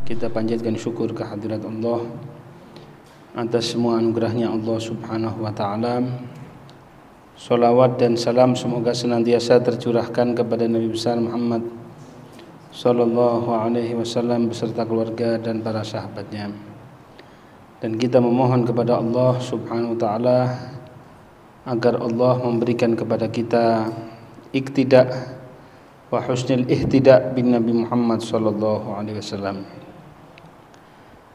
Kita panjatkan syukur kehadirat Allah atas semua anugerahnya Allah subhanahu wa ta'ala. Salawat dan salam semoga senantiasa tercurahkan kepada Nabi besar Muhammad sallallahu alaihi wasallam beserta keluarga dan para sahabatnya. Dan kita memohon kepada Allah subhanahu wa ta'ala agar Allah memberikan kepada kita iktida wa husnul ihtida bin Nabi Muhammad sallallahu alaihi wasallam,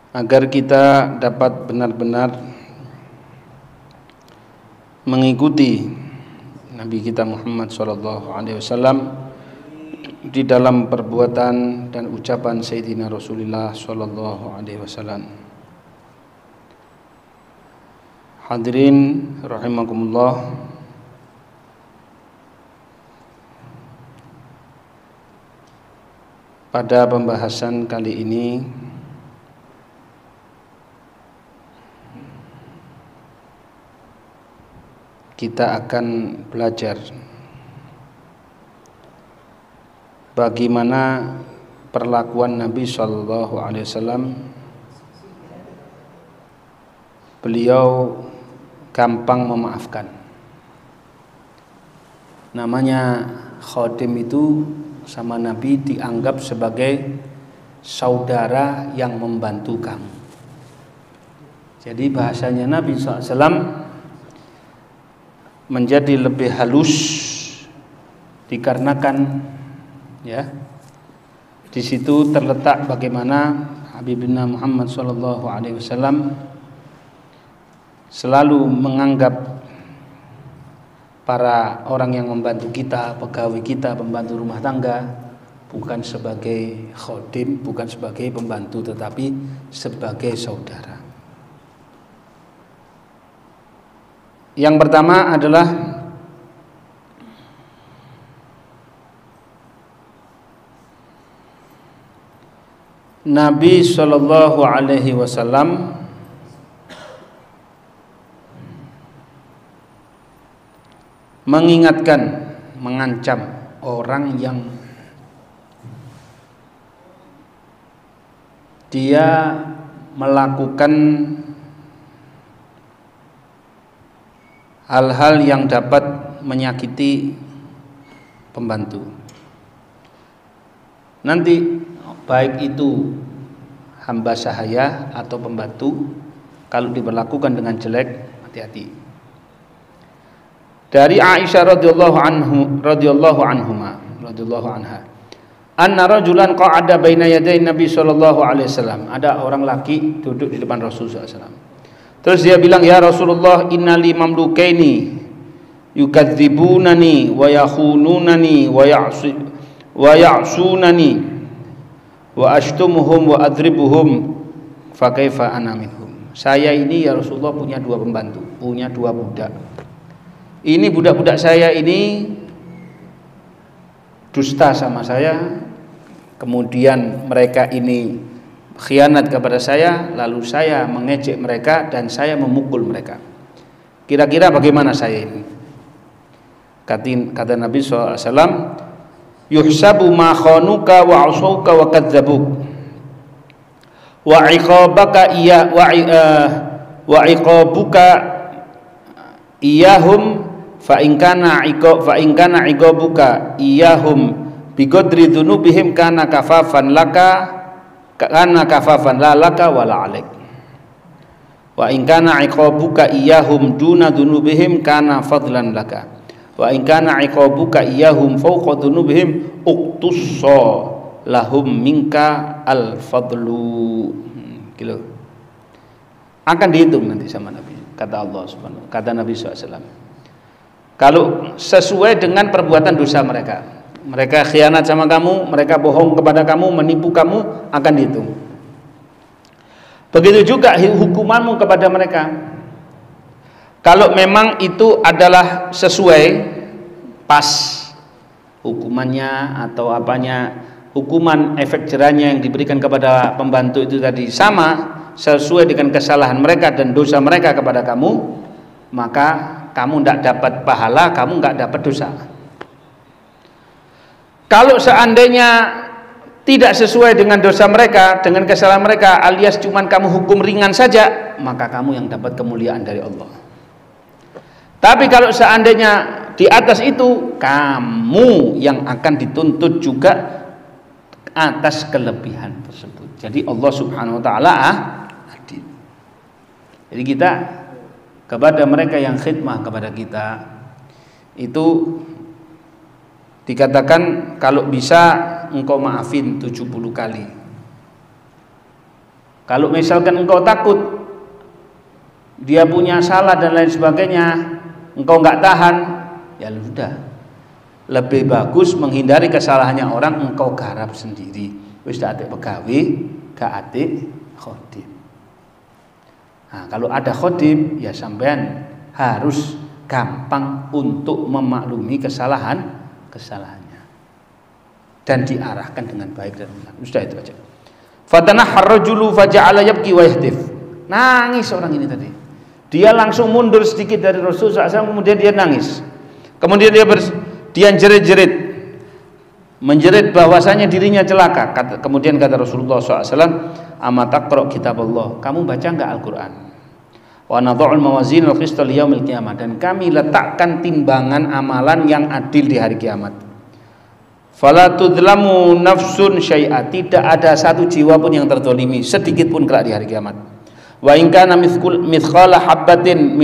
agar kita dapat benar-benar mengikuti Nabi kita Muhammad sallallahu alaihi wasallam di dalam perbuatan dan ucapan Sayyidina Rasulullah sallallahu alaihi wasallam. Hadirin rahimakumullah, pada pembahasan kali ini kita akan belajar bagaimana perlakuan Nabi sallallahu alaihi wasallam. Beliau gampang memaafkan. Namanya khadim itu sama Nabi dianggap sebagai saudara yang membantu kamu. Jadi bahasanya Nabi SAW menjadi lebih halus dikarenakan ya di situ terletak bagaimana Habibina Muhammad sallallahu alaihi wasallam selalu menganggap para orang yang membantu kita, pegawai kita, pembantu rumah tangga bukan sebagai khadim, bukan sebagai pembantu, tetapi sebagai saudara. Yang pertama adalah Nabi sallallahu alaihi wasallam mengingatkan, mengancam orang yang dia melakukan hal-hal yang dapat menyakiti pembantu. Nanti baik itu hamba sahaya atau pembantu, kalau diberlakukan dengan jelek, hati-hati. Dari Aisyah radhiyallahu anha, anna rajulan qa'ada baina yaday Nabi sallallahu alaihi wasallam. Ada orang laki duduk di depan Rasulullah SAW. Terus dia bilang, ya Rasulullah, innali mamlukaini yukadzibunani wa yakhununani wa ya'sunani wa ashtumuhum wa adribuhum fa kaifa ana minhum. Saya ini ya Rasulullah punya dua pembantu, punya dua budak. Ini budak-budak saya ini dusta sama saya, kemudian mereka ini khianat kepada saya, lalu saya mengejek mereka dan saya memukul mereka. Kira-kira bagaimana saya ini? Kata Nabi SAW, yuhsabu ma khanuka wa asauka wa kadzabuk wa iqabaka iya wa iqabuka iyahum fa in kana iqabuka iyahum bi qadri dzunubihim kana kafafan la laka wala alaik wa in kana iqabuka iyahum duna dzunubihim kana fadlan laka wa in kana iqabuka iyahum fawqa dzunubihim uqtussa lahum minka al fadlu. Gitu. Akan dihitung nanti sama Nabi, kata Allah Subhanahu, kata Nabi SAW. Kalau sesuai dengan perbuatan dosa mereka, mereka khianat sama kamu, mereka bohong kepada kamu, menipu kamu, akan dihitung. Begitu juga hukumanmu kepada mereka. Kalau memang itu adalah sesuai, pas hukumannya atau apanya, hukuman efek jerahnya yang diberikan kepada pembantu itu tadi sama, sesuai dengan kesalahan mereka dan dosa mereka kepada kamu, maka kamu tidak dapat pahala, kamu nggak dapat dosa. Kalau seandainya tidak sesuai dengan dosa mereka, dengan kesalahan mereka, alias cuman kamu hukum ringan saja, maka kamu yang dapat kemuliaan dari Allah. Tapi kalau seandainya di atas itu, kamu yang akan dituntut juga atas kelebihan tersebut. Jadi Allah Subhanahu wa taala adil. Jadi kita kepada mereka yang khidmah kepada kita itu dikatakan kalau bisa engkau maafin 70 kali. Kalau misalkan engkau takut dia punya salah dan lain sebagainya, engkau nggak tahan, ya sudah. Lebih bagus menghindari kesalahannya orang, engkau garap sendiri. Wis dak atik pegawe, gak atik khodim. Nah, kalau ada khodim, ya sampean harus gampang untuk memaklumi kesalahannya dan diarahkan dengan baik dan benar. Sudah itu aja. Fatanahar rajulu faja'ala yabki wa yahdif. Nangis orang ini tadi. Dia langsung mundur sedikit dari Rasulullah SAW, kemudian dia nangis. Kemudian dia jerit-jerit, menjerit bahwasanya dirinya celaka. Kemudian kata Rasulullah SAW, "Amataqra kitab Allah?" Kamu baca enggak Al-Qur'an? Wa nadha'ul mawazin al-qist li yaumil qiyamah, dan kami letakkan timbangan amalan yang adil di hari kiamat. Fala tudlamu nafsun syai'a, tidak ada satu jiwa pun yang terzalimi sedikit pun kelak di hari kiamat. Wa in kana mithqala habatin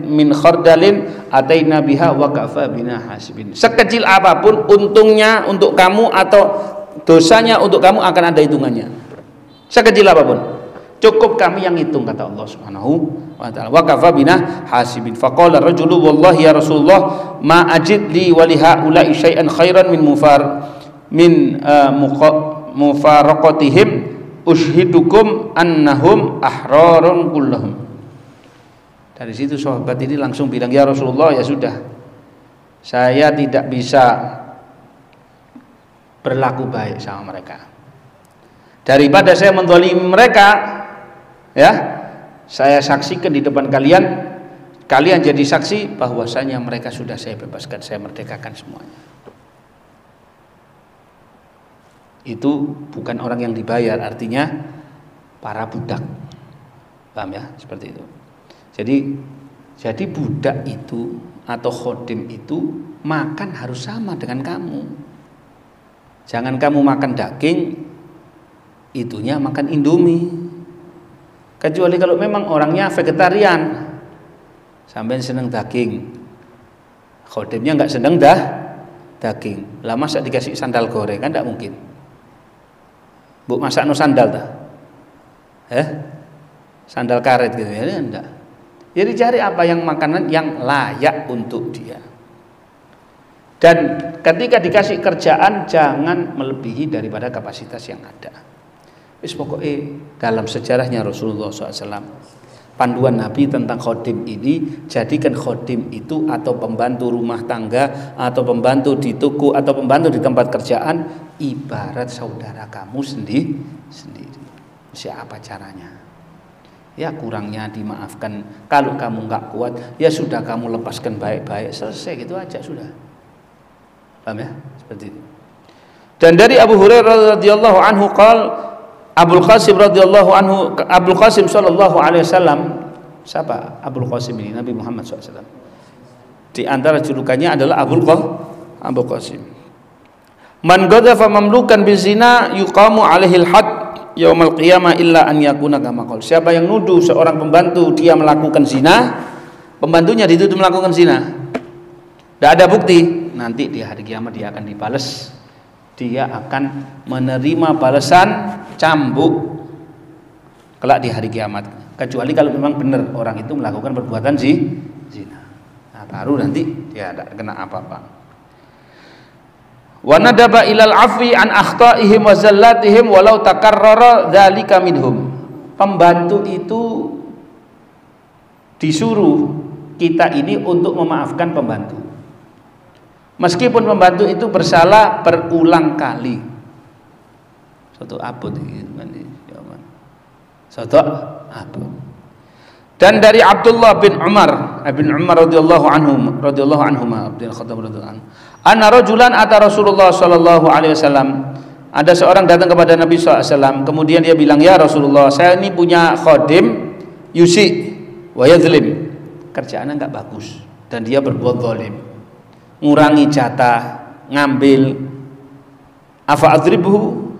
min khardalin ataina biha wa kafa bina hasibin. Sekecil apapun untungnya untuk kamu atau dosanya untuk kamu akan ada hitungannya. Sekecil apapun, cukup kami yang hitung, kata Allah Subhanahu wa taala. Wa kafa bina hasibin. Faqala rajulu wallahi ya Rasulullah ma ajid li wa li haula'i syai'an khairan min mufaraqatihim ushidukum annahum ahrarun kullahum. Dari situ sahabat ini langsung bilang, ya Rasulullah, ya sudah, saya tidak bisa berlaku baik sama mereka. Daripada saya menzalimi mereka, ya, saya saksikan di depan kalian, kalian jadi saksi bahwasanya mereka sudah saya bebaskan, saya merdekakan semuanya. Itu bukan orang yang dibayar, artinya para budak. Paham ya? Seperti itu. Jadi budak itu atau khodim itu makan harus sama dengan kamu. Jangan kamu makan daging, itunya makan Indomie. Kecuali kalau memang orangnya vegetarian, sampai seneng daging, khodimnya nggak seneng daging. Lah masa dikasih sandal goreng, kan tidak mungkin. Bu masak no sandal dah, sandal karet gitu ya, enggak. Jadi cari apa yang makanan yang layak untuk dia. Dan ketika dikasih kerjaan jangan melebihi daripada kapasitas yang ada. Wis pokoknya dalam sejarahnya Rasulullah SAW, panduan Nabi tentang khodim ini, jadikan khodim itu atau pembantu rumah tangga atau pembantu di toko atau pembantu di tempat kerjaan ibarat saudara kamu sendiri. Siapa caranya? Ya kurangnya dimaafkan. Kalau kamu nggak kuat, ya sudah kamu lepaskan baik-baik, selesai, gitu aja sudah. Paham ya? Seperti itu. Dan dari Abu Hurairah radhiyallahu anhu Abul Qasim radhiyallahu anhu, Abul Qasim sallallahu alaihi wasallam. Siapa Abul Qasim ini? Nabi Muhammad SAW. Di antara julukannya adalah Abul Qasim. Man ghadhafa mamlukan bizina yuqamu alaihi al-had yaumal qiyamah illa an yakuna kama qala. Siapa yang nuduh seorang pembantu dia melakukan zina, pembantunya dituduh melakukan zina, tidak ada bukti, nanti di hari kiamat dia akan dibalas. Dia akan menerima balasan cambuk kelak di hari kiamat. Kecuali kalau memang benar orang itu melakukan perbuatan zina. Nah, baru nanti dia tidak kena apa-apa. Wa nadaba ilal afwi an akhta'ihim wa zallatihim walau takarrara dzalika minhum. Pembantu itu disuruh kita ini untuk memaafkan pembantu. Meskipun pembantu itu bersalah berulang kali. Satu abot ini. Satu abot. Dan dari Abdullah bin Umar radhiyallahu anhu Abdul Khattab radhiyallahu anhu. Anna rajulan ata Rasulullah sallallahu alaihi wasallam. ada seorang datang kepada Nabi SAW, kemudian dia bilang, ya Rasulullah, saya ini punya khodim yusi wa yadhlim, kerjaannya nggak bagus dan dia berbuat zalim, ngurangi jatah, ngambil. Afa adribuhu?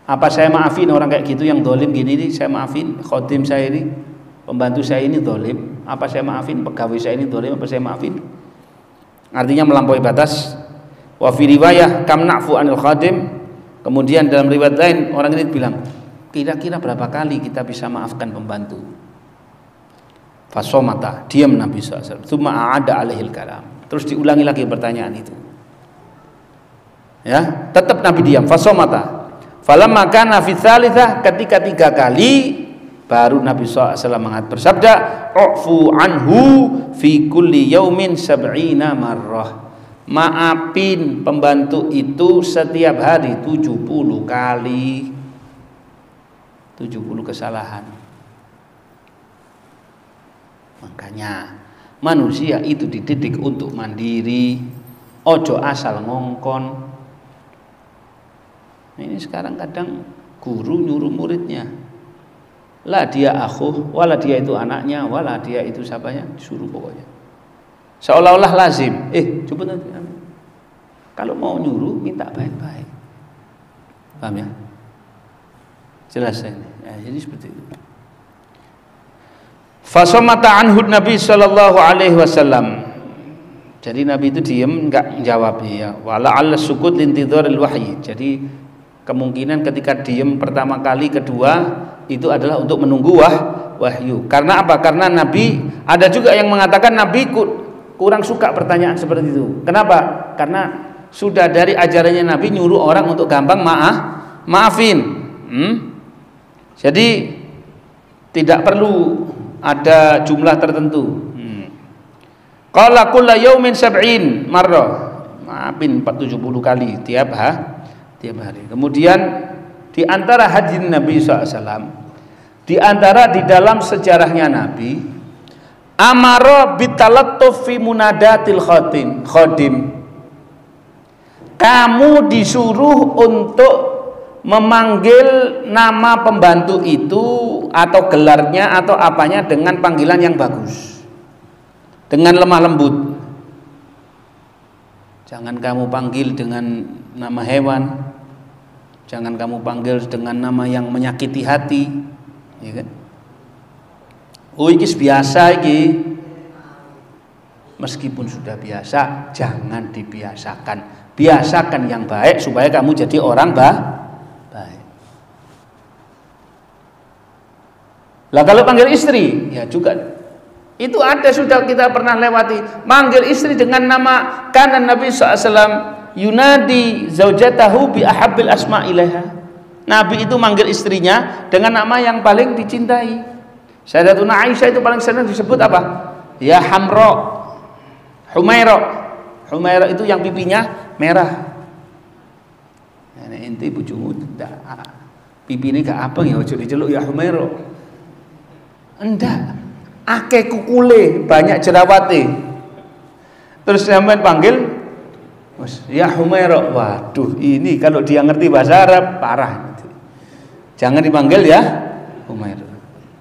Apa saya maafin orang kayak gitu yang zalim gini nih? Saya maafin khodim saya ini, pembantu saya ini zalim, apa saya maafin? Pegawai saya ini zalim, apa saya maafin? Artinya melampaui batas. Wa fi riwayah kam na'fu anil khadim. Kemudian dalam riwayat lain orang ini bilang, kira-kira berapa kali kita bisa maafkan pembantu? Fasomata, diam Nabi SAW. Tsumma a'ada alaihil kalam. Terus diulangi lagi pertanyaan itu. Ya, tetap Nabi diam. Fasomata. Falamma kana fi tsalitsah, ketika 3 kali baru Nabi SAW bersabda, ufu anhu fi kulli yaumin 70 marrah. Maafin pembantu itu setiap hari 70 kali. 70 kesalahan. Makanya manusia itu dididik untuk mandiri, ojo asal ngongkon. Ini sekarang kadang guru nyuruh muridnya, lah dia akhuh, wala dia itu anaknya, wala dia itu siapanya, disuruh pokoknya. Seolah-olah lazim. Coba nanti. Kalau mau nyuruh minta baik-baik. Paham ya? Jelas ini. Ya, jadi seperti itu. Fasomata anhu Nabi sallallahu alaihi wasallam. Jadi Nabi itu diam, enggak menjawab ya. Wala al sukut lintidharil wahyi. Jadi kemungkinan ketika diam pertama kali, kedua itu adalah untuk menunggu wahyu. Karena apa? Karena Nabi, ada juga yang mengatakan Nabi kurang suka pertanyaan seperti itu. Kenapa? Karena sudah dari ajarannya Nabi nyuruh orang untuk gampang maafin. Jadi tidak perlu ada jumlah tertentu. Qala kullu yaumin 70 marrah. Maafin 470 kali tiap hari. Kemudian di antara hadis Nabi SAW, di antara di dalam sejarahnya Nabi, amara bitalattuf fi munadatil khodim. Kamu disuruh untuk memanggil nama pembantu itu atau gelarnya atau apanya dengan panggilan yang bagus, dengan lemah lembut. Jangan kamu panggil dengan nama hewan, jangan kamu panggil dengan nama yang menyakiti hati, ya kan? Oh, iki biasa iki. Meskipun sudah biasa, jangan dibiasakan. Biasakan yang baik supaya kamu jadi orang baik. Lah kalau panggil istri, ya juga itu ada, sudah kita pernah lewati. Manggil istri dengan nama, karena Nabi SAW yunadi zaujatahu bi ahabbil asma ilaiha. Nabi itu manggil istrinya dengan nama yang paling dicintai. Sayyidatuna Aisyah itu paling sering disebut apa? Ya Hamra, Humaira itu yang pipinya merah. Nah, ente bojomu pipine gak abang ya ojo diceluk ya Humaira. Enggak. Akeh kukule, banyak jerawate. Terus sampean panggil ya Humaira. Waduh, ini kalau dia ngerti bahasa Arab parah. Jangan dipanggil ya Humaira.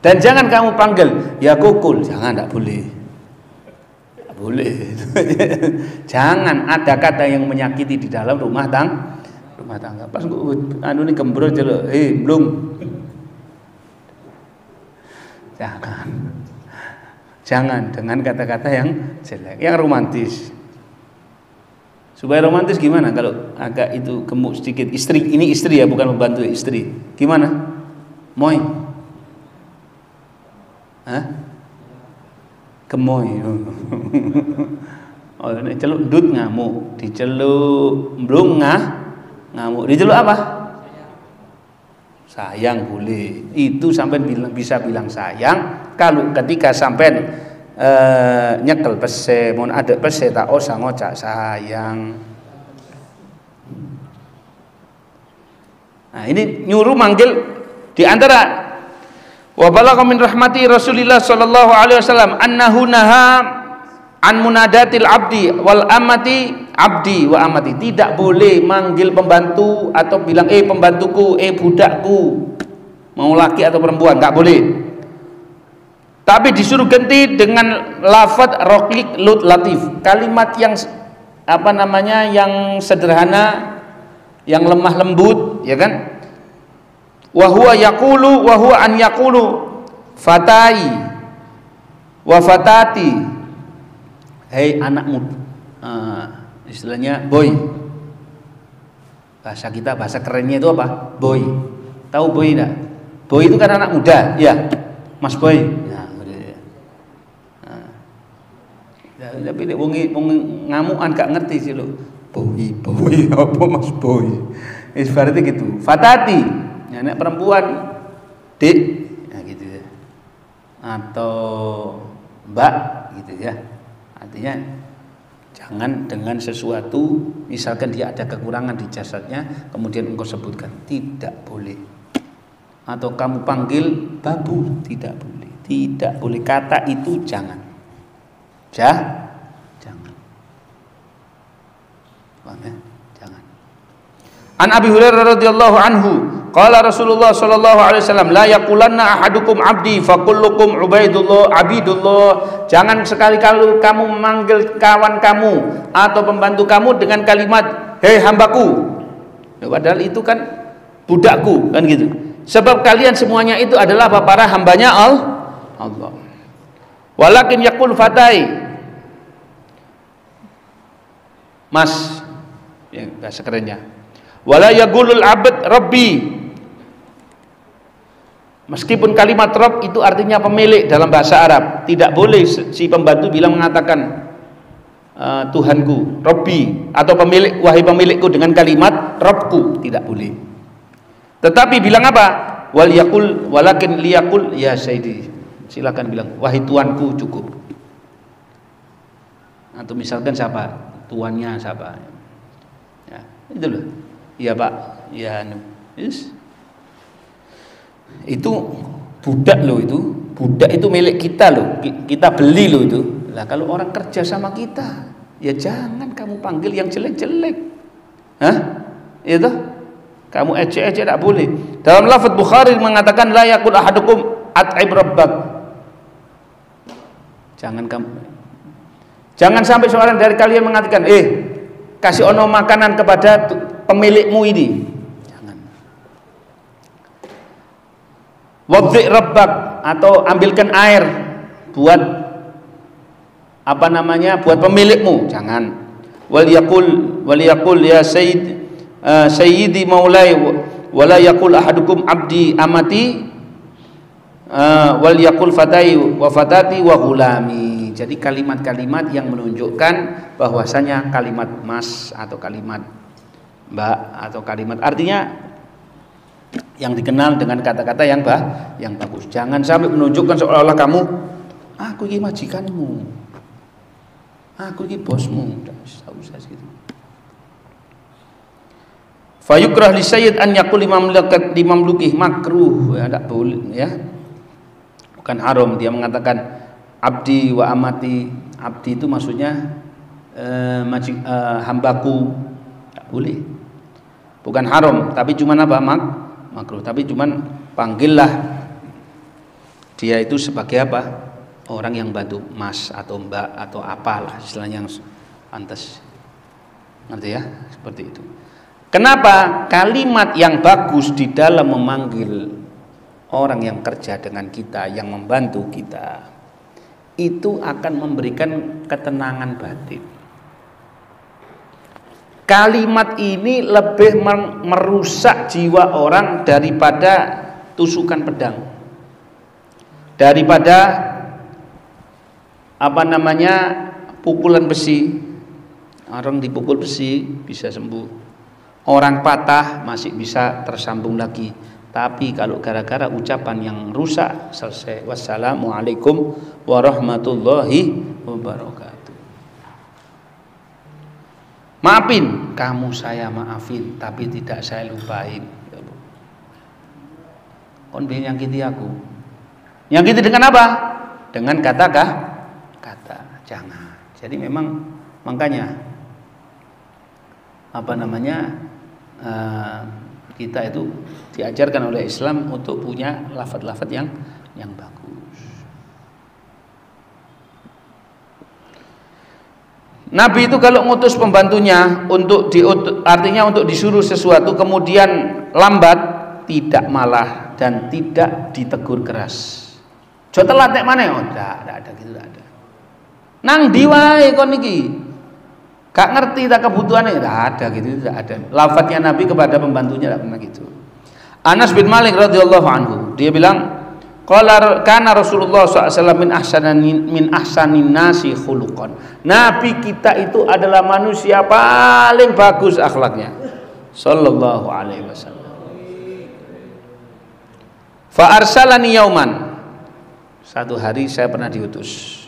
Dan jangan kamu panggil ya Kukul, jangan, enggak boleh. Boleh. Jangan ada kata yang menyakiti di dalam rumah tangga. Pas anu ini gembro celuk, belum. Jangan dengan kata-kata yang jelek, yang romantis. Supaya romantis gimana kalau agak itu gemuk sedikit? Istri, ini istri ya, bukan membantu istri. Gimana? Moy. Gemoy. Oh, ini celuk dut ngamuk, diceluk mblung ngamuk. Diceluk apa? Sayang boleh. Itu sampai bisa bilang sayang kalau ketika sampai nyekel pese, mon ada pese tak usah ngocak sayang. Nah, ini nyuruh manggil di antara wa balagha min rahmati Rasulillah sallallahu alaihi wasallam annahu naha an munadatil abdi wal amati abdi wa amati, tidak boleh manggil pembantu atau bilang pembantuku, budakku, mau laki atau perempuan, nggak boleh. Tapi disuruh ganti dengan lafadz rokik lut latif, kalimat yang yang sederhana, yang lemah lembut, ya kan? Wa huwa yaqulu wa huwa an yaqulu fatai wa fatati, hei anak muda, istilahnya boy. Bahasa kita, bahasa kerennya itu apa? Boy. Tahu boy enggak? Boy itu kan anak muda, ya. Mas boy. Nah, tapi nek wong ngamukan gak ngerti sih lo. Boy apa Mas boy? Berarti gitu. Fatati, ya, anak perempuan, Dik, ya gitu ya. Atau Mbak gitu ya. Artinya jangan dengan sesuatu, misalkan dia ada kekurangan di jasadnya, kemudian engkau sebutkan, tidak boleh. Atau kamu panggil babu, tidak boleh. Tidak boleh, kata itu jangan. Jangan. Paham ya? Jangan. An Abi Hurairah radhiyallahu anhu, qala Rasulullah sallallahu alaihi wasallam, la yaqulanna ahadukum abdi fakullukum ubaidullah abidullah. Jangan sekali-kali kamu memanggil kawan kamu atau pembantu kamu dengan kalimat hei hambaku. Ya, padahal itu kan budakku, kan gitu. Sebab kalian semuanya itu adalah para hambanya Allah. Walakin yaqul fatai, Mas, ya, bahasa kerennya. Wala yaqulul abd rabbi. Meskipun kalimat Rabb itu artinya pemilik dalam bahasa Arab, tidak boleh si pembantu mengatakan Tuhanku, Rabbi, atau pemilik, wahai pemilikku, dengan kalimat Rabbku, tidak boleh. Tetapi bilang apa? Wal yaqul walakin liyaqul ya sayyidi. Silakan bilang wahai tuanku, cukup. Atau misalkan siapa? Tuannya siapa? Ya, itu loh. Iya Pak, ya yes. Itu budak loh itu. Budak itu milik kita loh. Kita beli loh itu. Lah kalau orang kerja sama kita, ya jangan kamu panggil yang jelek-jelek. Hah? Itu kamu ejek-ejek tidak boleh. Dalam lafaz Bukhari mengatakan la yaqul ahadukum at'ib rabbak. Jangan sampai seorang dari kalian mengatakan, kasih ono makanan kepada pemilikmu ini. Jangan. Wadzi rabbak, atau ambilkan air buat buat pemilikmu. Jangan. Wal yaqul ya sayyidi maulai wala yaqul ahadukum abdi amati wal yaqul fatai wa fatati wa ghulami. Jadi kalimat-kalimat yang menunjukkan bahwasanya kalimat mas atau kalimat mbak atau kalimat artinya yang dikenal dengan kata-kata yang bagus. Jangan sampai menunjukkan seolah-olah kamu, aku ini majikanmu, aku ini bosmu. Tidak usah gitu. Fayukrah li sayyid an yaqul limamlukih, makruh, ya, tidak boleh, ya. Bukan haram dia mengatakan abdi wa amati. Abdi itu maksudnya hambaku, tidak boleh. Bukan haram, tapi cuman makruh. Tapi cuman panggillah dia itu sebagai orang yang bantu, mas atau mbak atau apalah istilahnya yang pantas. Ngerti ya? Seperti itu. Kenapa? Kalimat yang bagus di dalam memanggil orang yang kerja dengan kita, yang membantu kita, itu akan memberikan ketenangan batin. Kalimat ini lebih merusak jiwa orang daripada tusukan pedang, daripada pukulan besi. Orang dipukul besi bisa sembuh, orang patah masih bisa tersambung lagi. Tapi kalau gara-gara ucapan yang rusak, selesai. Wassalamualaikum warahmatullahi wabarakatuh. Maafin, kamu saya maafin, tapi tidak saya lupain. Kon pengen nyakiti aku. Nyakiti dengan apa? Dengan kata. Jangan. Jadi memang makanya kita itu diajarkan oleh Islam untuk punya lafaz-lafaz yang bagus. Nabi itu kalau ngutus pembantunya artinya untuk disuruh sesuatu kemudian lambat, tidak malah dan tidak ditegur keras. Jo telat nek maneh, ndak ada gitu, ndak ada. Nang ndi wae kon iki? Gak ngerti tak kebutuhannya, ndak ada gitu, ndak ada. Lafadznya Nabi kepada pembantunya ndak pernah gitu. Anas bin Malik radhiyallahu anhu, dia bilang, qala kana Rasulullah SAW min ahsanin nasi khuluqan. Nabi kita itu adalah manusia paling bagus akhlaknya. Sallallahu alaihi wasallam. Fa arsalani yauman. Satu hari saya pernah diutus.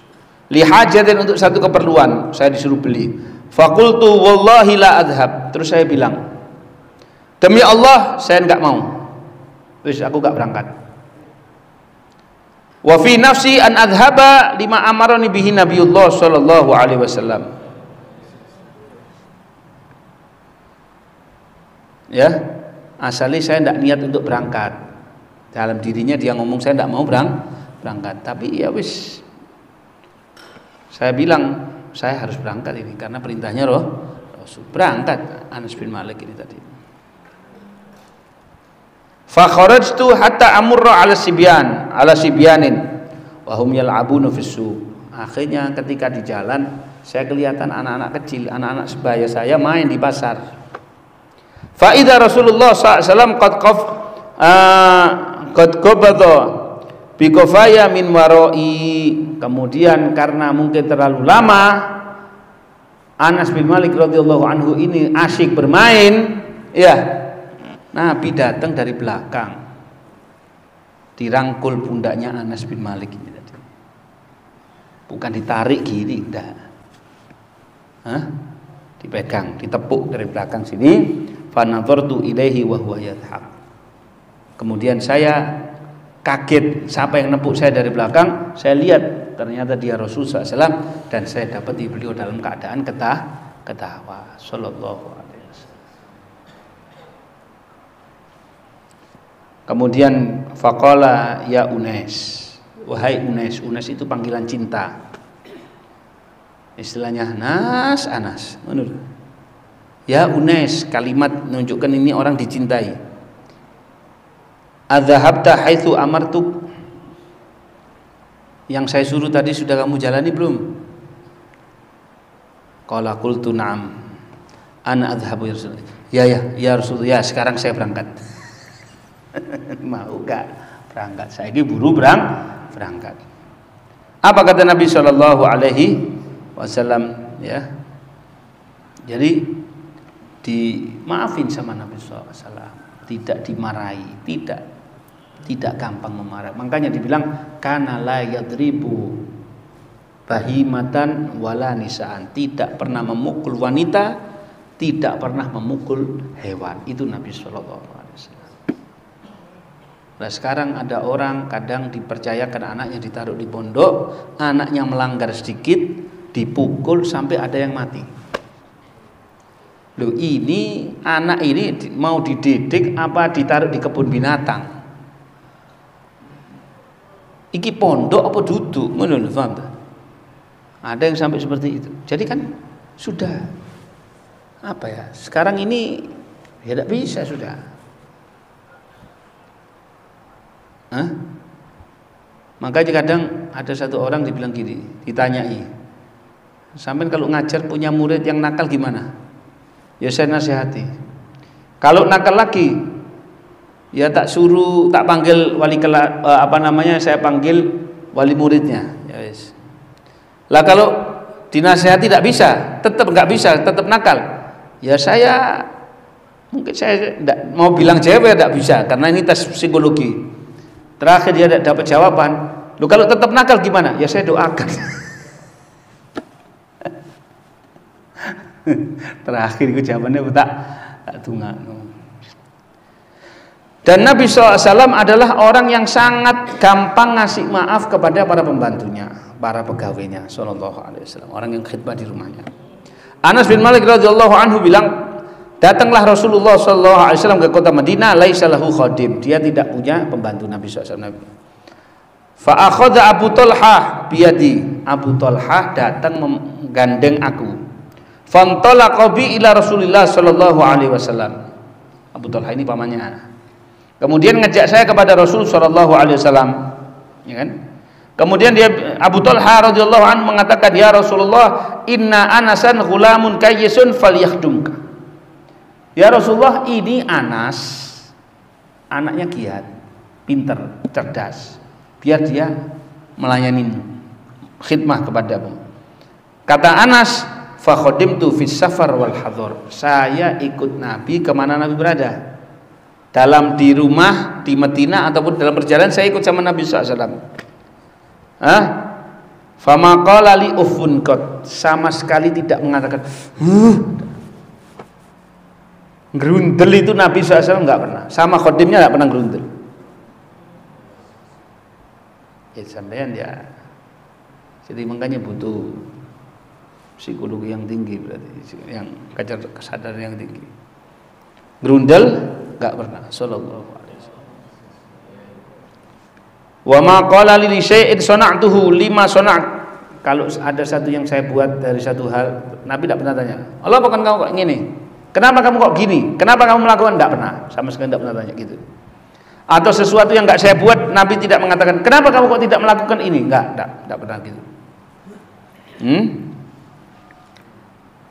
Li hajatin, untuk satu keperluan, saya disuruh beli. Faqultu wallahi la adhab. Terus saya bilang, demi Allah saya enggak mau. Terus aku enggak berangkat. Wa fi nafsi an adhaba lima amarani bihi Nabiullah sallallahu alaihi wasallam. Ya, asali saya enggak niat untuk berangkat. Dalam dirinya dia ngomong saya enggak mau berangkat. Tapi ya wis, saya bilang saya harus berangkat ini karena perintahnya Rasul. Berangkat Anas bin Malik ini tadi. Fa kharajtu hatta amurra ala sibyanin wa hum yal'abuna fis suq. Akhirnya ketika di jalan saya kelihatan anak-anak kecil, anak-anak sebaya saya main di pasar. Fa idza Rasulullah sallallahu alaihi wasallam qad qabada bi kafaya min waroi. Kemudian karena mungkin terlalu lama Anas bin Malik radhiyallahu anhu ini asyik bermain, ya, Nabi datang dari belakang, dirangkul pundaknya Anas bin Malik ini tadi. Bukan ditarik gini, enggak. Dipegang, ditepuk dari belakang sini. Fa nadhartu ilaihi wa huwa yadhhak. Kemudian saya kaget, siapa yang nepuk saya dari belakang? Saya lihat ternyata dia Rasulullah SAW, dan saya dapat beliau dalam keadaan ketawa. Sallallahu alaihi wasallam. Kemudian faqala ya Unais, wahai Unais. Unais itu panggilan cinta. Istilahnya Anas. Menurut ya Unais, kalimat menunjukkan ini orang dicintai. Adzahabta haitsu amartuk. Yang saya suruh tadi sudah kamu jalani belum? Qala qultu na'am. Ana adhabu ya Rasul. Ya Rasulullah, ya sekarang saya berangkat. Mau gak berangkat? Saya ini buru berangkat. Apa kata Nabi sallallahu alaihi wasallam, ya? Jadi dimaafin sama Nabi sallallahu alaihi wasallam, tidak dimarahi, tidak gampang memarah. Makanya dibilang kana la yadribu bahimatan wala nisaan, tidak pernah memukul wanita, tidak pernah memukul hewan. Itu Nabi sallallahu alaihi wasallam. Nah, sekarang ada orang kadang dipercayakan anaknya ditaruh di pondok, anaknya melanggar sedikit dipukul sampai ada yang mati. Loh, ini anak ini mau dididik apa ditaruh di kebun binatang? Iki pondok apa duduk? Ngono lho, paham tak? Ada yang sampai seperti itu. Jadi kan sudah apa ya? Sekarang ini ya tidak bisa sudah. Makanya kadang ada satu orang dibilang gini, ditanyai, sampean kalau ngajar punya murid yang nakal gimana? Ya saya nasihati. Kalau nakal lagi, ya tak suruh, tak panggil wali kelas, saya panggil wali muridnya. Ya wis. Lah kalau dinasihati tidak bisa, tetap nggak bisa, tetap nakal. Ya saya mungkin saya tidak mau bilang cewek tidak bisa karena ini tes psikologi. Terakhir dia tidak dapat jawaban. Loh, kalau tetap nakal gimana? Ya saya doakan. Terakhir itu jawabannya tak tunggu. Dan Nabi SAW adalah orang yang sangat gampang ngasih maaf kepada para pembantunya, para pegawainya, sallallahu alaihi wasallam, orang yang khidmat di rumahnya. Anas bin Malik radhiyallahu anhu bilang, Datanglah Rasulullah SAW ke kota Madinah, laisa lahu khadim, dia tidak punya pembantu Nabi SAW. Fa akhadha Abu Talhah biyadi, Abu Talhah datang menggandeng aku. Fantalaqa bi ila Rasulillah sallallahu alaihi wasallam. Abu Talhah ini pamannya. Kemudian ngajak saya kepada Rasul sallallahu alaihi wasallam, ya kan? Kemudian dia Abu Talhah radhiyallahu anhu mengatakan, "Ya Rasulullah, inna Anasan ghulamun kayyisun falyakhdumka." Ya Rasulullah, ini Anas anaknya giat, pinter, cerdas. Biar dia melayani khidmah kepadamu. Kata Anas, fa khadimtu fis safar wal hadar. Saya ikut Nabi kemana Nabi berada. Dalam di rumah, di Madinah ataupun dalam perjalanan saya ikut sama Nabi SAW. Fama qala li uffun qad, sama sekali tidak mengatakan gerundel itu Nabi SAW nggak pernah. Sama khodimnya nggak pernah gerundel. Ya sampean ya. Jadi makanya butuh psikologi yang tinggi, berarti yang kesadaran yang tinggi. Gerundel nggak pernah. Sallallahu alaihi wasallam. Wa ma qala li syai'in sana'tuhu lima sana'at. Kalau ada satu yang saya buat dari satu hal, Nabi tidak pernah tanya, Allah bukan kamu kok gini? Kenapa kamu kok gini? Kenapa kamu melakukan? Tidak pernah, sama sekali tidak pernah tanya gitu. Atau sesuatu yang nggak saya buat, Nabi tidak mengatakan, kenapa kamu kok tidak melakukan ini? Tidak pernah gitu.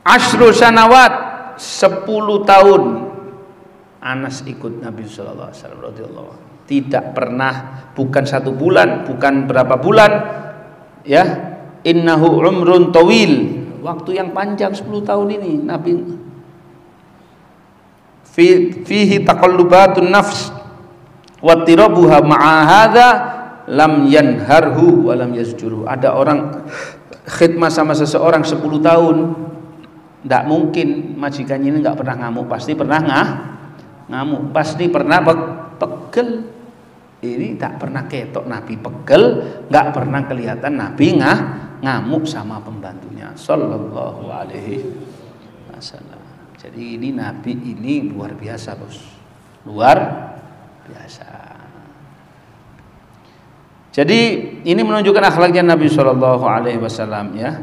Ashru sanawat, 10 tahun Anas ikut Nabi sallallahu alaihi wasallam radhiyallahu anhu. Tidak pernah, bukan 1 bulan, bukan berapa bulan, ya. Innahu umrun tawil, waktu yang panjang 10 tahun ini Nabi. Fihi taqallubatun nafs wa tirabuha ma'a hadza lam yanharhu wa lam yasjuru. Ada orang khidmah sama seseorang 10 tahun, tidak mungkin majikannya ini nggak pernah ngamuk, pasti pernah ngamuk, pasti pernah pegel. Ini tak pernah ketok Nabi pegel, nggak pernah kelihatan Nabi ngamuk sama pembantunya sallallahu alaihi wasallam. Jadi ini Nabi ini luar biasa, bos, luar biasa. Jadi ini menunjukkan akhlaknya Nabi Shallallahu Alaihi Wasallam, ya.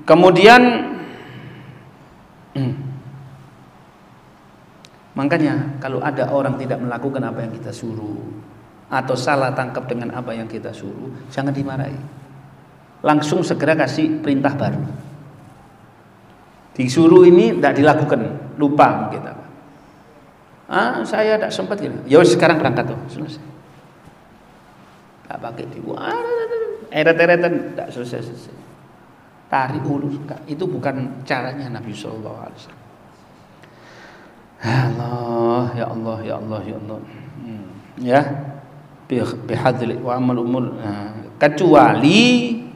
Kemudian makanya kalau ada orang tidak melakukan apa yang kita suruh atau salah tangkap dengan apa yang kita suruh, jangan dimarahi. Langsung segera kasih perintah baru. Disuruh ini tidak dilakukan, lupa mungkin apa. Saya tidak sempat gitu. Ya sekarang berangkat tuh, selesai. Tak pakai eret-eretan, tidak selesai. Tarik ulur, itu bukan caranya Nabi Sallallahu Alaihi Wasallam. Allah, ya Allah, ya Allah, ya Allah. Ya, bihadzil wa amal umur. Kecuali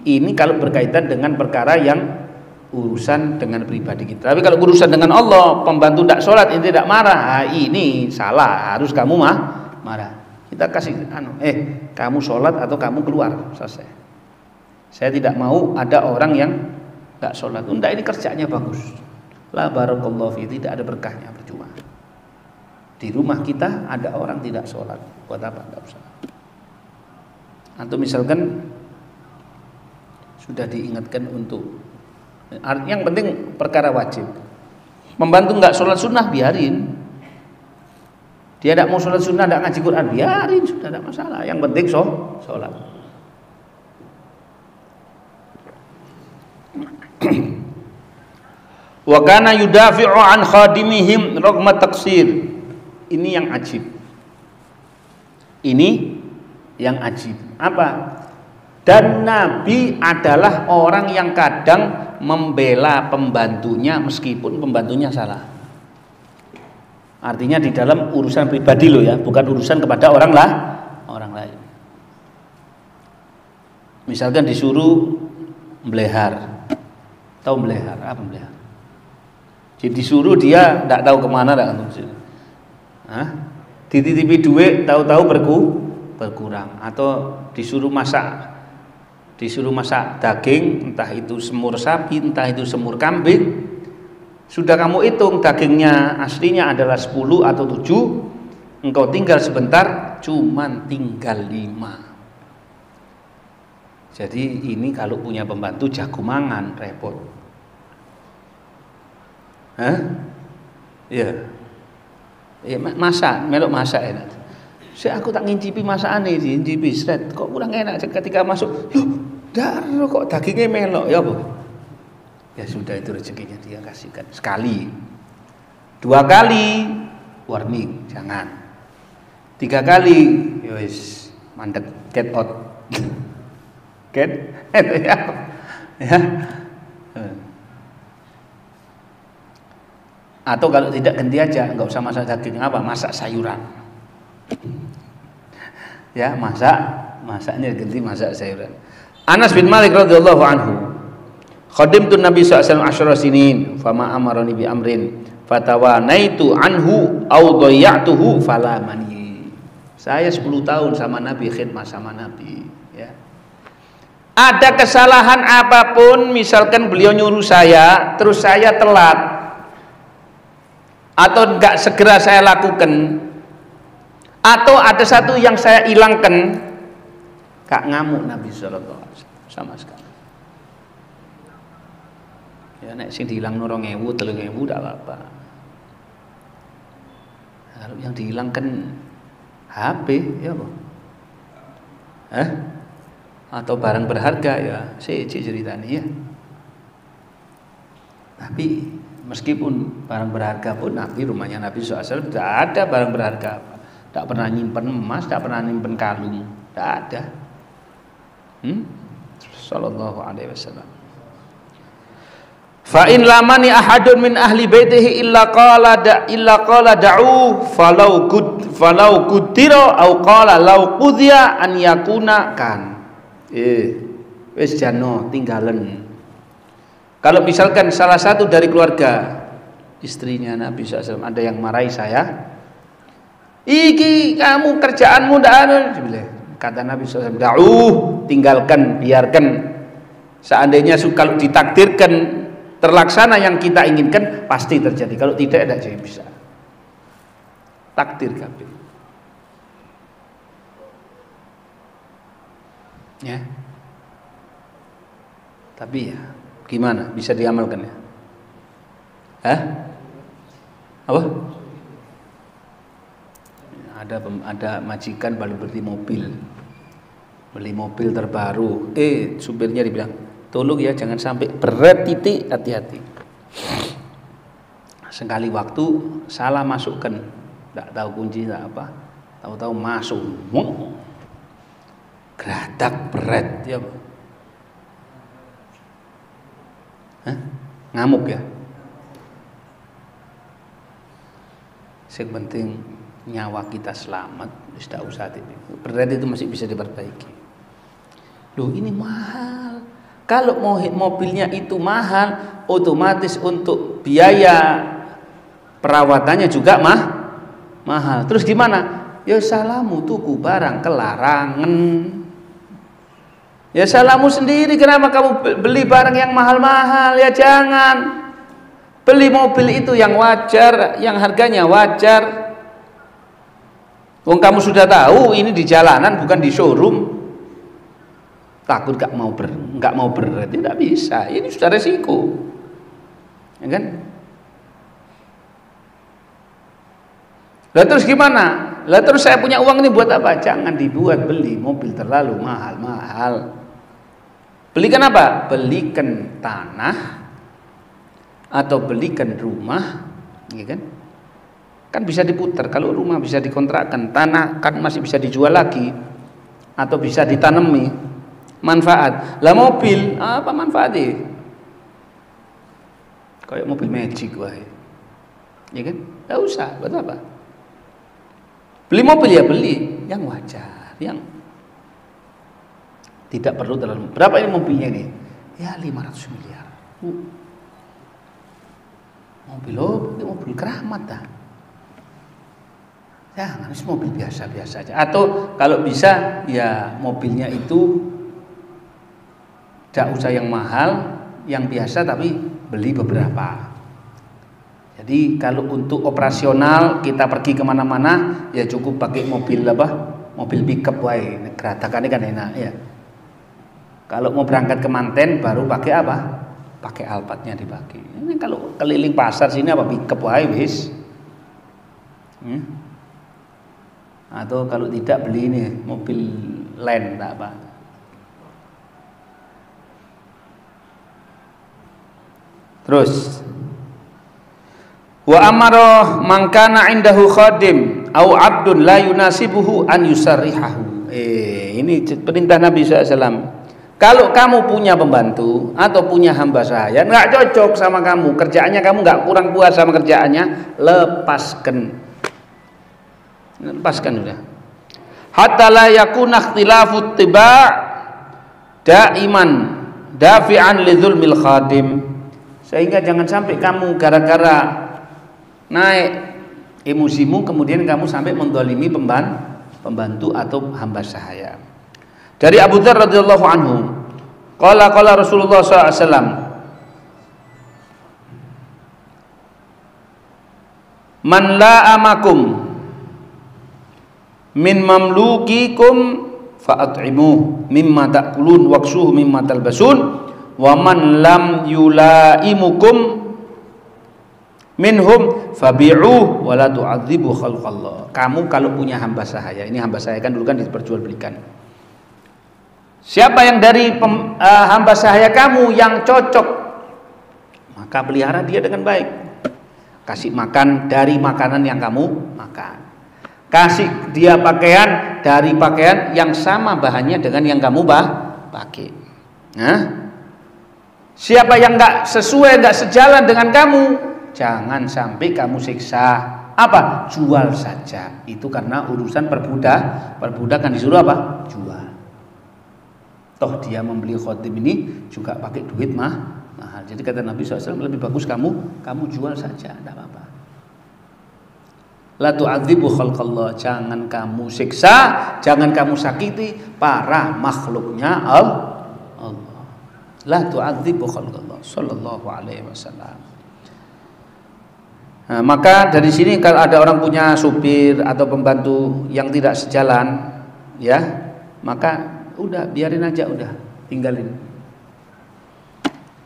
ini kalau berkaitan dengan perkara yang urusan dengan pribadi kita. Tapi kalau urusan dengan Allah, pembantu tidak sholat, ini tidak marah, ini salah, harus kamu marah. Kita kasih kamu sholat atau kamu keluar, selesai. Saya tidak mau ada orang yang nggak sholat. Enggak, ini kerjanya bagus. La barakallahu fi, tidak ada berkahnya, percuma. Di rumah kita ada orang tidak sholat, buat apa? Nggak usah. Atau misalkan sudah diingatkan untuk, yang penting perkara wajib. Membantu nggak sholat sunnah, biarin. Dia tidak mau sholat sunnah, tidak ngaji Quran, biarin, sudah tidak masalah. Yang penting sholat. Wa kana yudafi'u an khadimihim raqma taqsir. Ini yang ajib. Ini yang ajib. Apa? Dan Nabi adalah orang yang kadang membela pembantunya meskipun pembantunya salah. Artinya di dalam urusan pribadi loh, ya, bukan urusan kepada orang lain. Misalkan disuruh melehar, tahu melehar apa melehar? Jadi disuruh dia tidak tahu kemana, dititipi duit tahu-tahu berkurang, atau disuruh masak disuruh masak daging, entah itu semur sapi, entah itu semur kambing, sudah kamu hitung dagingnya aslinya adalah 10 atau 7, engkau tinggal sebentar, cuman tinggal 5. Jadi ini kalau punya pembantu jago mangan repot. Hah? Ya. Masak, melok masak enak. Aku tak ngincipi masakan ini, ngincipi sret. Kok kurang enak ketika masuk. Loh, darah kok dagingnya melok ya apa? Ya sudah, itu rezekinya dia kasihkan. Sekali. 2 kali warning, jangan. 3 kali, yowis, mandek, get out. Get ya. Atau kalau tidak ganti aja, nggak usah masak daging, apa? Masak sayuran. Ya, masaknya ganti masak sayuran. Anas bin Malik radhiyallahu anhu, khadimtu Nabi sallallahu alaihi wasallam 10 sinin, fama amarani bi amrin fatawanaitu anhu aw dhayyatuhu fala mani. Saya 10 tahun sama Nabi, khidmah sama Nabi, ya. Ada kesalahan apapun, misalkan beliau nyuruh saya, terus saya telat atau enggak segera saya lakukan, atau ada satu yang saya hilangkan, gak ngamuk Nabi sallallahu alaihi wasallam sama sekali. Ya nek sing dihilang 2.000, 3.000 tidak apa-apa. Kalau yang dihilangkan HP ya apa? Atau barang berharga ya ceritanya ya. Tapi meskipun barang berharga pun, Nabi, rumahnya Nabi SAW tidak ada barang berharga apa. Tidak pernah nyimpen emas, tidak pernah nyimpen kalung, tidak ada. Sallallahu alaihi wasallam. Fa in lamani ahadun min ahli baitihi illa qala da'u falau kutira au qala lau qudhiya an yakuna kan. Wis jano tinggalan. Kalau misalkan salah satu dari keluarga istrinya Nabi SAW ada yang marahi saya, iki kamu kerjaanmu ndak anu, kata Nabi SAW, da'u, tinggalkan, biarkan. Seandainya kalau ditakdirkan terlaksana yang kita inginkan, pasti terjadi. Kalau tidak jadi bisa. Takdir kabeh. Ya. Tapi ya, gimana? Bisa diamalkan ya? Apa? Ada majikan baru beli mobil terbaru. Supirnya dibilang, tolong ya jangan sampai berat, titik, hati-hati. Sekali waktu salah masukkan, tidak tahu kunci tak apa, tahu-tahu masuk, geradak berat ya. Ngamuk ya. Yang penting nyawa kita selamat, tidak usah itu. Berat itu masih bisa diperbaiki. Loh, ini mahal. Kalau mobilnya itu mahal, otomatis untuk biaya perawatannya juga mahal. Terus gimana? Ya salahmu tuku barang kelarangan. Ya salahmu sendiri, kenapa kamu beli barang yang mahal-mahal? Ya jangan. Beli mobil itu yang wajar, yang harganya wajar. Wong kamu sudah tahu ini di jalanan bukan di showroom. Takut nggak mau berat, tidak bisa. Ini sudah resiko, ya kan? Lah terus gimana? Lah terus saya punya uang ini buat apa? Jangan dibuat beli mobil terlalu mahal. Belikan apa? Belikan tanah atau belikan rumah, ya kan? Kan bisa diputar. Kalau rumah bisa dikontrakkan, tanah kan masih bisa dijual lagi atau bisa ditanami. Manfaat. Lah mobil apa manfaatnya? Kayak mobil magic wae. Ya kan? Enggak usah, buat apa? Beli mobil ya beli yang wajar, yang tidak perlu terlalu. Berapa ini mobilnya ini? Ya 500 miliar. Mobil keramat dah. Jangan, harus mobil biasa-biasa aja. Atau kalau bisa ya mobilnya itu Tidak usah yang mahal, yang biasa tapi beli beberapa. Jadi kalau untuk operasional kita pergi kemana-mana ya cukup pakai mobil mobil pickup wae. Geratakannya kan enak ya. Kalau mau berangkat ke Manten baru pakai apa? Pakai Alphardnya dipakai. Ini kalau keliling pasar sini apa pickup wae wis. Atau kalau tidak beli ini mobil Land tak apa. Terus wa amara man kana indahu khadim au abdun la yunasibuhu an yusarrihahu. Ini perintah Nabi SAW. Kalau kamu punya pembantu atau punya hamba sahaya nggak cocok sama kamu, kerjaannya kamu nggak kurang puas sama kerjaannya, lepaskan udah. Hatta la yakuna ikhtilafut tiba' daiman dafi'an li dzulmil khadim. Sehingga jangan sampai kamu gara-gara naik emosimu kemudian kamu sampai mendolimi pembantu atau hamba sahaya. Dari Abu Dzar radhiyallahu anhu, qala Rasulullah SAW, man la'amakum min mamlukikum fa'at'imuh mimma ta'kulun waqsuhu mimma talbasun wa man lam yulaimukum minhum fabi'uh wa la tu'adzibu khalqallah. Kamu kalau punya hamba sahaya, ini hamba sahaya kan dulu kan diperjualbelikan. Siapa yang dari hamba sahaya kamu yang cocok, maka pelihara dia dengan baik. Kasih makan dari makanan yang kamu makan. Kasih dia pakaian dari pakaian yang sama bahannya dengan yang kamu pakai. Nah, siapa yang nggak sesuai, nggak sejalan dengan kamu, jangan sampai kamu siksa. Apa? Jual saja. Itu karena urusan perbudakan disuruh apa? Jual. Toh dia membeli khotim ini juga pakai duit mahal. Jadi kata Nabi SAW, lebih bagus kamu jual saja, tidak apa-apa. La tu'adzibu khalqallah, jangan kamu siksa, jangan kamu sakiti para makhluknya Allah. La tu'adzibu khalqallah sallallahu alaihi wasallam. Nah, maka dari sini kalau ada orang punya supir atau pembantu yang tidak sejalan, ya, maka udah biarin aja, udah tinggalin,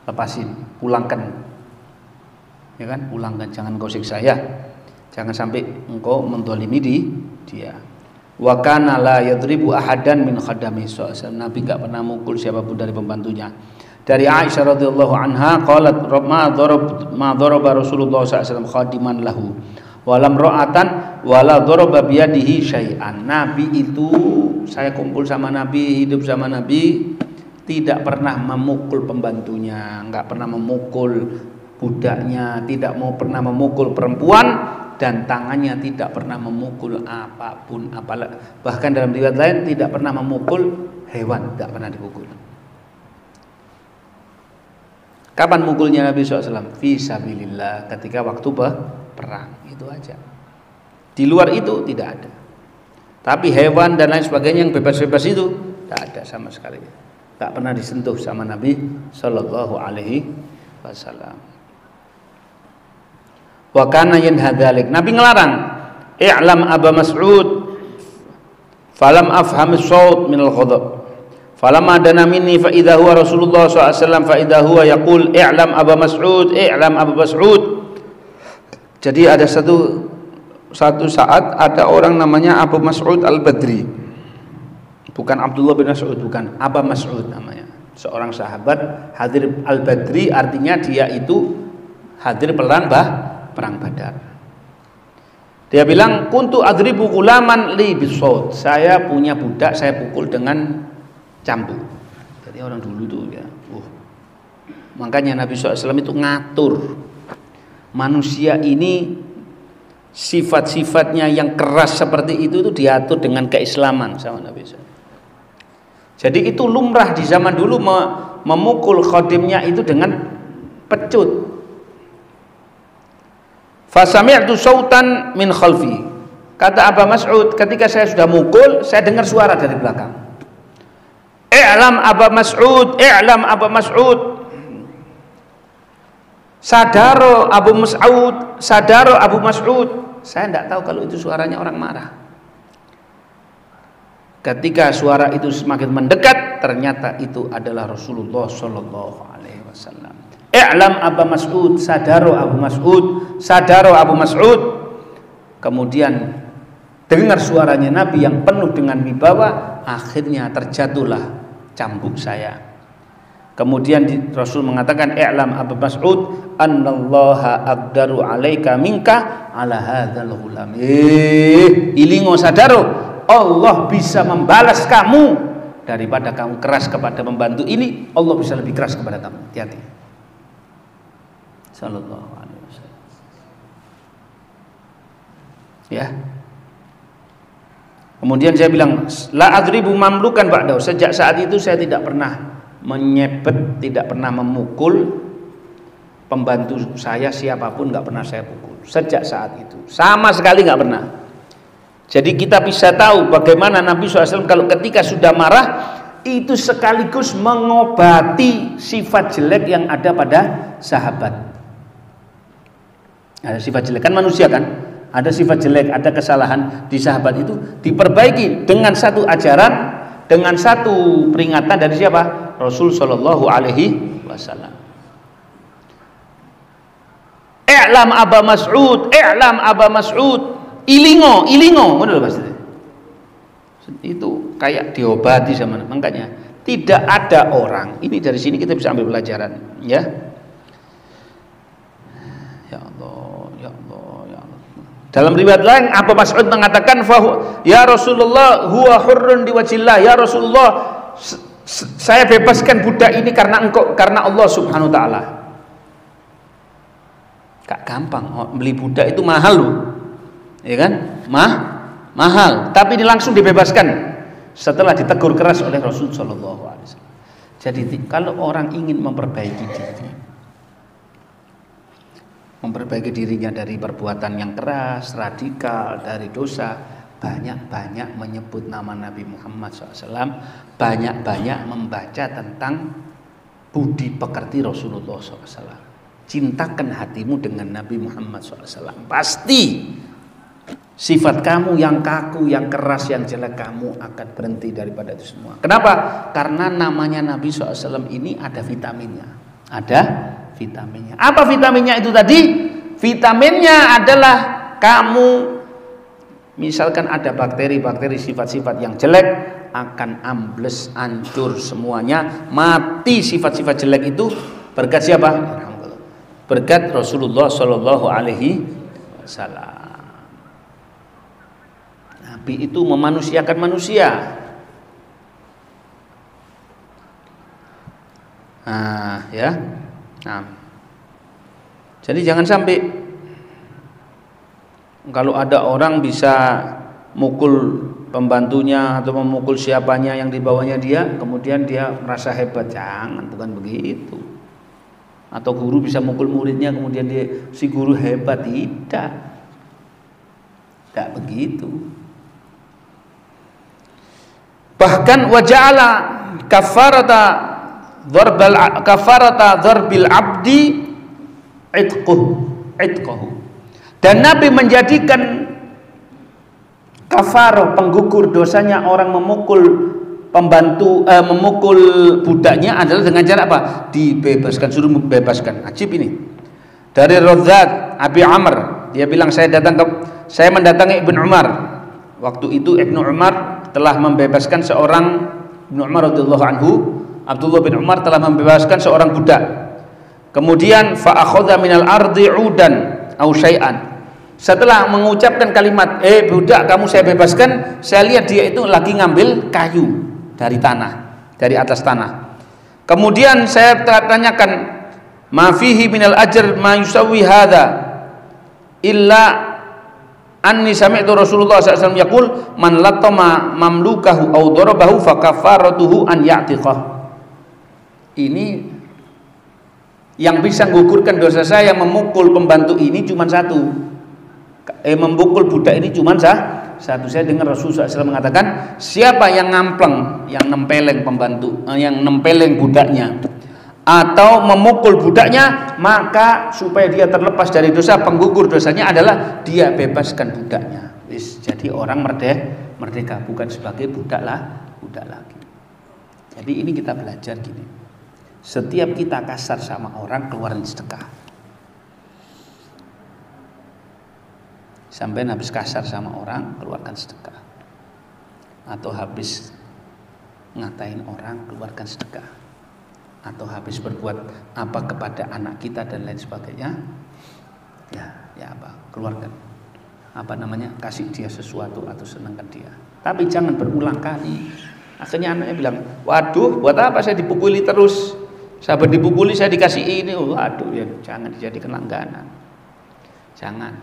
lepasin, pulangkan, ya kan, pulangkan, jangan kau siksa ya, jangan sampai engkau mendolimi dia. Wa kana la yadribu ahadan min khadami sallallahu. Nabi enggak pernah mukul siapapun dari pembantunya. Dari Aisyah radhiyallahu anha qalat ma daraba Rasulullah sallallahu alaihi wasallam khadiman lahu walam ra'atan wala daraba biyadihi syai'an. Nabi itu, saya kumpul sama Nabi, hidup sama Nabi, tidak pernah memukul pembantunya, enggak pernah memukul budaknya, tidak pernah memukul perempuan, dan tangannya tidak pernah memukul apapun, bahkan dalam riwayat lain tidak pernah memukul hewan, tidak pernah dipukul. Kapan mukulnya Nabi SAW? Fi sabilillah, ketika waktu perang, itu aja. Di luar itu tidak ada. Tapi hewan dan lain sebagainya yang bebas-bebas itu tidak ada sama sekali. Tak pernah disentuh sama Nabi Sallallahu Alaihi Wasallam. Wa kana yanha dzalik. Nabi ngelarang, i'lam Aba Mas'ud falam afhamis saut minal ghadab. Falamma dana minni fa idza huwa Rasulullah sallallahu alaihi wasallam fa idza huwa yaqul i'lam Aba Mas'ud, i'lam Aba Mas'ud. Jadi ada satu saat ada orang namanya Abu Mas'ud Al-Badri. Bukan Abdullah bin Mas'ud, bukan, Aba Mas'ud namanya. Seorang sahabat hadir Al-Badri, artinya dia itu hadir perang Badar. Dia bilang, kuntu adribu gulaman li bisawt. Saya punya budak, saya pukul dengan cambuk. Jadi orang dulu itu ya. Makanya Nabi SAW itu ngatur manusia ini, sifat-sifatnya yang keras seperti itu diatur dengan keislaman sama Nabi SAW. Jadi itu lumrah di zaman dulu memukul khadimnya itu dengan pecut. Fasami'tu sautan min khalfi. Kata Aba Mas'ud, ketika saya sudah mukul, saya dengar suara dari belakang. I'lam Aba Mas'ud, i'lam Aba Mas'ud. Sadaro Abu Mas'ud, sadaro Abu Mas'ud. Saya tidak tahu kalau itu suaranya orang marah. Ketika suara itu semakin mendekat, ternyata itu adalah Rasulullah sallallahu alaihi wasallam. I'lam Aba Mas'ud, sadaro Abu Mas'ud, sadaro Abu Mas'ud. Kemudian dengar suaranya Nabi yang penuh dengan wibawa, akhirnya terjatuhlah cambuk saya. Kemudian Rasul mengatakan, i'lam Abu Mas'ud annallaha aqdaru alaika minka ala hadzal ghulam. Ilingo sadaro, Allah bisa membalas kamu daripada kamu keras kepada pembantu ini, Allah bisa lebih keras kepada kamu. Hati-hati. Sallallahu alaihi wasallam. Ya. Kemudian saya bilang, la adribu mamlukan ba'dahu. Sejak saat itu saya tidak pernah menyebet, tidak pernah memukul pembantu saya siapapun, nggak pernah saya pukul. Sejak saat itu sama sekali nggak pernah. Jadi kita bisa tahu bagaimana Nabi SAW kalau ketika sudah marah itu sekaligus mengobati sifat jelek yang ada pada sahabat. Ada sifat jelek, kan manusia kan, ada sifat jelek, ada kesalahan di sahabat, itu diperbaiki dengan satu ajaran, dengan satu peringatan dari siapa? Rasul sallallahu alaihi wasallam. I'lam Aba Mas'ud, i'lam Aba Mas'ud. Ilingo, ngono lho Mas. Itu kayak diobati sama, makanya tidak ada orang. Ini dari sini kita bisa ambil pelajaran, ya. Ya Allah, ya Allah, ya Allah. Dalam riwayat lain Abu Mas'ud mengatakan, ya Rasulullah huwa hurrun diwajillah. Ya Rasulullah, saya bebaskan budak ini karena engkau, karena Allah Subhanahu wa taala. Gak gampang beli budak itu, mahal loh. Ya kan? Mahal, tapi ini langsung dibebaskan setelah ditegur keras oleh Rasul sallallahu alaihi wasallam. Jadi kalau orang ingin memperbaiki dirinya dari perbuatan yang keras, radikal, dari dosa, banyak-banyak menyebut nama Nabi Muhammad SAW, banyak-banyak membaca tentang budi pekerti Rasulullah SAW. Cintakan hatimu dengan Nabi Muhammad SAW. Pasti sifat kamu yang kaku, yang keras, yang jelek, kamu akan berhenti daripada itu semua. Kenapa? Karena namanya Nabi SAW ini ada vitaminnya. Ada vitaminnya. Apa vitaminnya itu tadi? Vitaminnya adalah kamu, misalkan ada bakteri-bakteri sifat-sifat yang jelek, akan ambles, hancur semuanya, mati sifat-sifat jelek itu berkat siapa? Berkat Rasulullah Shallallahu Alaihi Wasallam. Nabi itu memanusiakan manusia. Nah, ya. Nah, jadi jangan sampai kalau ada orang bisa mukul pembantunya atau memukul siapanya yang di bawahnya dia, kemudian dia merasa hebat. Jangan, bukan begitu. Atau guru bisa mukul muridnya, kemudian si guru hebat. Tidak begitu. Bahkan waja'ala kafarata dzarbil abdi itqahu. Dan Nabi menjadikan kafarah, penggugur dosanya orang memukul pembantu, memukul budaknya adalah dengan cara apa? Dibebaskan, suruh membebaskan. Ajib ini. Dari Rodzat Abi Amr, dia bilang saya mendatangi Ibnu Umar. Waktu itu Ibnu Umar telah membebaskan seorang, Ibnu Umar radhiyallahu anhu, Abdullah bin Umar telah membebaskan seorang budak. Kemudian fa akhadha minal ardi 'udan aw syai'an. Setelah mengucapkan kalimat, budak kamu saya bebaskan, saya lihat dia itu lagi ngambil kayu dari tanah, dari atas tanah. Kemudian saya tanyakan, ma fihi minal ajr ma yusawwi hadza illa anni sami'tu Rasulullah SAW yaqul man latama mamlukahu aw darabahu fa kafaratuhu an ya'tiqah. Ini yang bisa menggugurkan dosa saya, memukul pembantu ini cuma satu. Memukul budak ini cuma Satu saya dengar Rasulullah SAW mengatakan, siapa yang ngampleng, yang nempeleng yang nempeleng budaknya atau memukul budaknya, maka supaya dia terlepas dari dosa, penggugur dosanya adalah dia bebaskan budaknya. Jadi orang merdeka, bukan sebagai budak lagi. Jadi ini kita belajar gini. Setiap kita kasar sama orang, keluarin sedekah. Sampai habis kasar sama orang, keluarkan sedekah. Atau habis ngatain orang, keluarkan sedekah. Atau habis berbuat apa kepada anak kita dan lain sebagainya, ya apa, keluarkan. Kasih dia sesuatu atau senangkan dia. Tapi jangan berulang kali. Akhirnya anaknya bilang, waduh, buat apa saya dipukuli terus? Sahabat dipukuli, saya dikasih ini. Waduh, ya jangan dijadikan langganan. Jangan,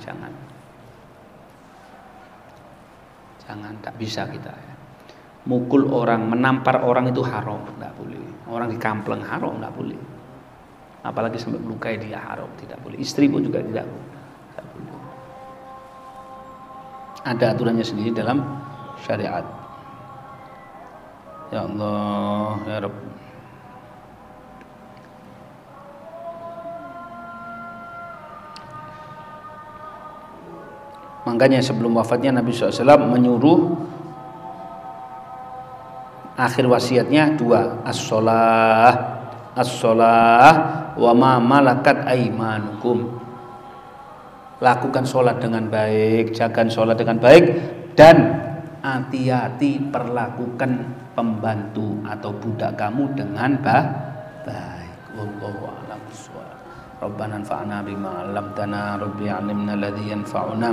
tak bisa kita ya. Mukul orang, menampar orang itu haram, tidak boleh. Orang dikampleng haram, tidak boleh. Apalagi sampai melukai dia, haram, tidak boleh. Istri pun juga tidak boleh. Ada aturannya sendiri dalam syariat. Ya Allah, ya Rabb. Makanya sebelum wafatnya Nabi SAW menyuruh, akhir wasiatnya 2, as-sholah wa ma malakat aimanukum. Lakukan sholat dengan baik, jaga sholat dengan baik, dan hati-hati perlakukan pembantu atau budak kamu dengan baik. Wallahu a'lam bishawab. Rabbana anfa'na bima 'allamtana, Rabbi 'allimna alladhi yanfa'una,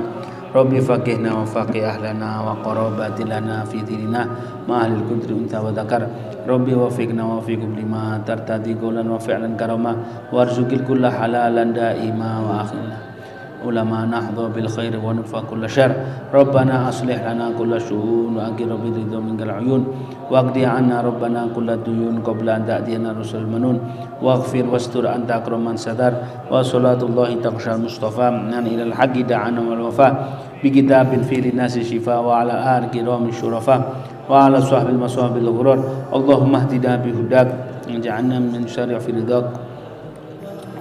Rabbi faqihna wa faqih ahlana wa qarabatilana fi dinina ma ahlil qudri unta wa dzakar, Rabbi wafiqna wa fiqum lima tartadi qawlan wa fi'lan karama warzuqil kulla halalan daima wa akhirna ulama nahdha bil khair wa nufa kulla syarr. Rabbana aslih lana kulla syu'un wa aqir bi ridha minal uyun waqdi 'anna rabbana kulla duyun qabla an ta'tiyana rusul manun waghfir wastur anta akraman sadar wa salatullahi taqshal mustafa nan ilal haqqi da'ana wal wafa bi kitabin fi linasi shifa wa ala al-kirami syurafa wa ala sahbil masabil ghurar. Allahumma hdina bi hudak waj'alna min syarri fi ridak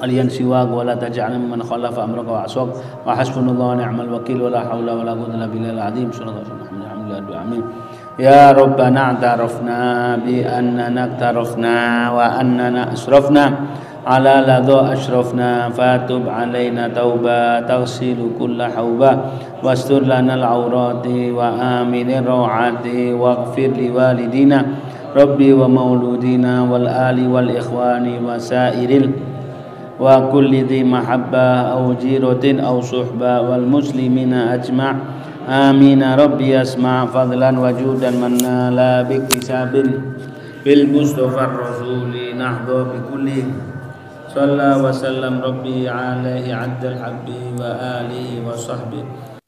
aliyan siwak wa la taj'alna mimman khalafa amraka wa aswaq wa hasbunallahu wa ni'mal wakil wa la haula wa la quwwata illa billahil azim. Sallallahu amin. Ya Rabbana a'tarafna bi annana aqtarafna wa annana asrafna ala ladha ashrafna fatub alaina tauba taghsilu kulla hauba wastur lana al-awrati wa aminir rawati waghfir li walidina rabbi wa mauludina wal ali wal ikhwani wa sairil wa kulli dhi mahabbah aw jiratin aw suhbah wal muslimina ajma' amin rabbi asma' fadlan wa judan manna la biktisabin bil mustafa rasuli nahdha bi kulli salla wa sallam rabbi alaihi 'addal habbi wa alihi wa sahbihi